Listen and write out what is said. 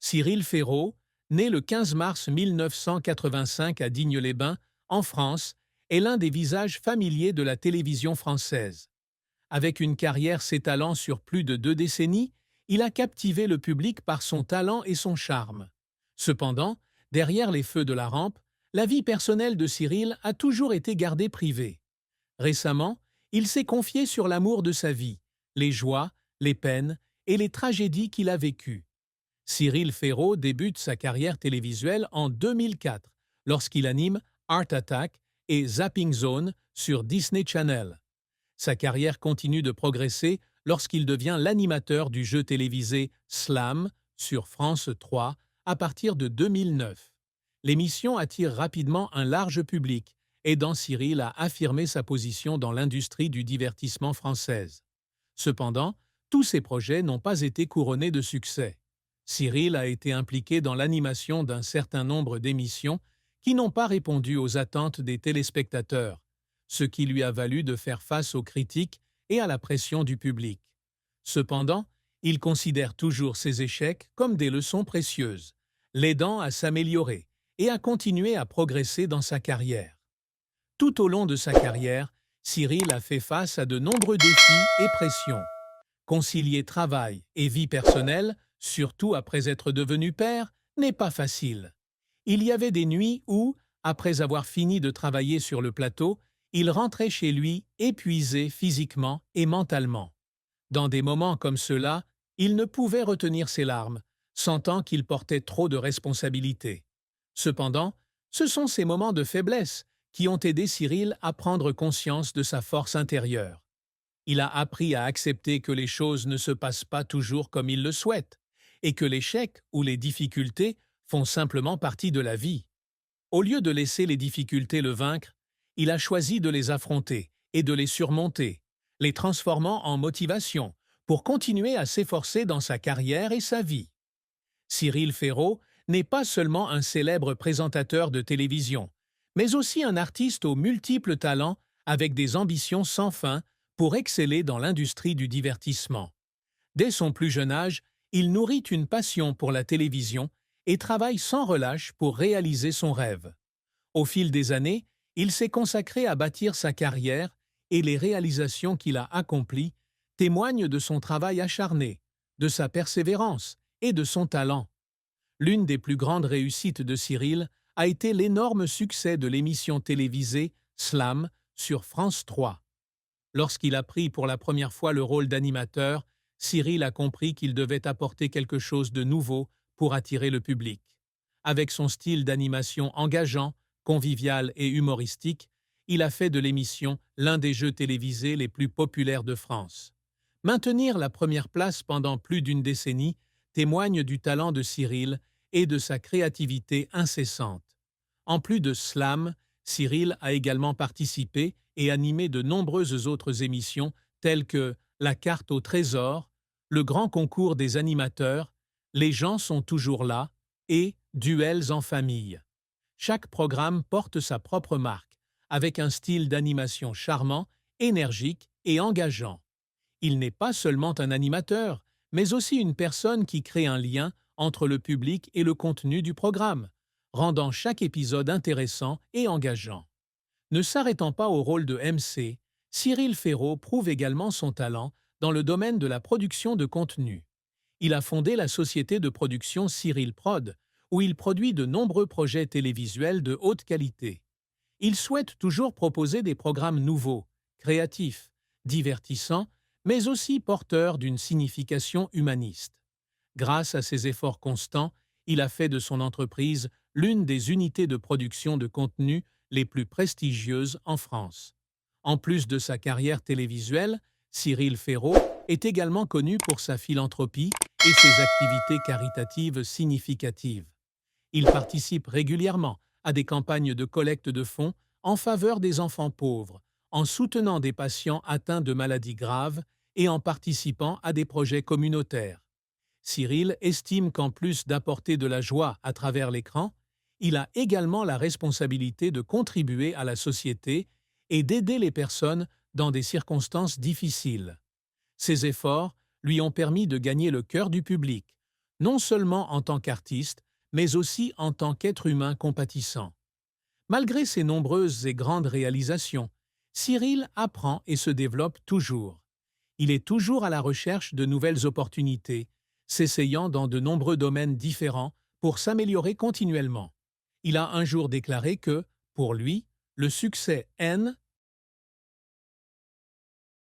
Cyril Ferraud, né le 15 mars 1985 à Digne-les-Bains, en France, est l'un des visages familiers de la télévision française. Avec une carrière s'étalant sur plus de 2 décennies, il a captivé le public par son talent et son charme. Cependant, derrière les feux de la rampe, la vie personnelle de Cyril a toujours été gardée privée. Récemment, il s'est confié sur l'amour de sa vie, les joies, les peines et les tragédies qu'il a vécues. Cyril Ferraud débute sa carrière télévisuelle en 2004 lorsqu'il anime Art Attack et Zapping Zone sur Disney Channel. Sa carrière continue de progresser lorsqu'il devient l'animateur du jeu télévisé Slam sur France 3 à partir de 2009. L'émission attire rapidement un large public, aidant Cyril à affirmer sa position dans l'industrie du divertissement française. Cependant, tous ces projets n'ont pas été couronnés de succès. Cyril a été impliqué dans l'animation d'un certain nombre d'émissions qui n'ont pas répondu aux attentes des téléspectateurs, ce qui lui a valu de faire face aux critiques et à la pression du public. Cependant, il considère toujours ses échecs comme des leçons précieuses, l'aidant à s'améliorer et à continuer à progresser dans sa carrière. Tout au long de sa carrière, Cyril a fait face à de nombreux défis et pressions. Concilier travail et vie personnelle, surtout après être devenu père, n'est pas facile. Il y avait des nuits où, après avoir fini de travailler sur le plateau, il rentrait chez lui épuisé physiquement et mentalement. Dans des moments comme ceux-là, il ne pouvait retenir ses larmes, sentant qu'il portait trop de responsabilités. Cependant, ce sont ces moments de faiblesse qui ont aidé Cyril à prendre conscience de sa force intérieure. Il a appris à accepter que les choses ne se passent pas toujours comme il le souhaite, et que l'échec ou les difficultés font simplement partie de la vie. Au lieu de laisser les difficultés le vaincre, il a choisi de les affronter et de les surmonter, les transformant en motivation pour continuer à s'efforcer dans sa carrière et sa vie. Cyril Ferraud n'est pas seulement un célèbre présentateur de télévision, mais aussi un artiste aux multiples talents avec des ambitions sans fin pour exceller dans l'industrie du divertissement. Dès son plus jeune âge, il nourrit une passion pour la télévision et travaille sans relâche pour réaliser son rêve. Au fil des années, il s'est consacré à bâtir sa carrière et les réalisations qu'il a accomplies témoignent de son travail acharné, de sa persévérance et de son talent. L'une des plus grandes réussites de Cyril a été l'énorme succès de l'émission télévisée Slam sur France 3. Lorsqu'il a pris pour la première fois le rôle d'animateur, Cyril a compris qu'il devait apporter quelque chose de nouveau pour attirer le public. Avec son style d'animation engageant, convivial et humoristique, il a fait de l'émission l'un des jeux télévisés les plus populaires de France. Maintenir la première place pendant plus d'une décennie témoigne du talent de Cyril et de sa créativité incessante. En plus de Slam, Cyril a également participé et animé de nombreuses autres émissions telles que La carte au trésor, Le grand concours des animateurs, Les gens sont toujours là et Duels en famille. Chaque programme porte sa propre marque, avec un style d'animation charmant, énergique et engageant. Il n'est pas seulement un animateur, mais aussi une personne qui crée un lien entre le public et le contenu du programme, rendant chaque épisode intéressant et engageant. Ne s'arrêtant pas au rôle de MC, Cyril Ferraud prouve également son talent dans le domaine de la production de contenu. Il a fondé la société de production Cyril Prod, où il produit de nombreux projets télévisuels de haute qualité. Il souhaite toujours proposer des programmes nouveaux, créatifs, divertissants, mais aussi porteurs d'une signification humaniste. Grâce à ses efforts constants, il a fait de son entreprise l'une des unités de production de contenu les plus prestigieuses en France. En plus de sa carrière télévisuelle, Cyril Ferraud est également connu pour sa philanthropie et ses activités caritatives significatives. Il participe régulièrement à des campagnes de collecte de fonds en faveur des enfants pauvres, en soutenant des patients atteints de maladies graves et en participant à des projets communautaires. Cyril estime qu'en plus d'apporter de la joie à travers l'écran, il a également la responsabilité de contribuer à la société et d'aider les personnes dans des circonstances difficiles. Ses efforts lui ont permis de gagner le cœur du public, non seulement en tant qu'artiste, mais aussi en tant qu'être humain compatissant. Malgré ses nombreuses et grandes réalisations, Cyril apprend et se développe toujours. Il est toujours à la recherche de nouvelles opportunités, s'essayant dans de nombreux domaines différents pour s'améliorer continuellement. Il a un jour déclaré que, pour lui, le succès N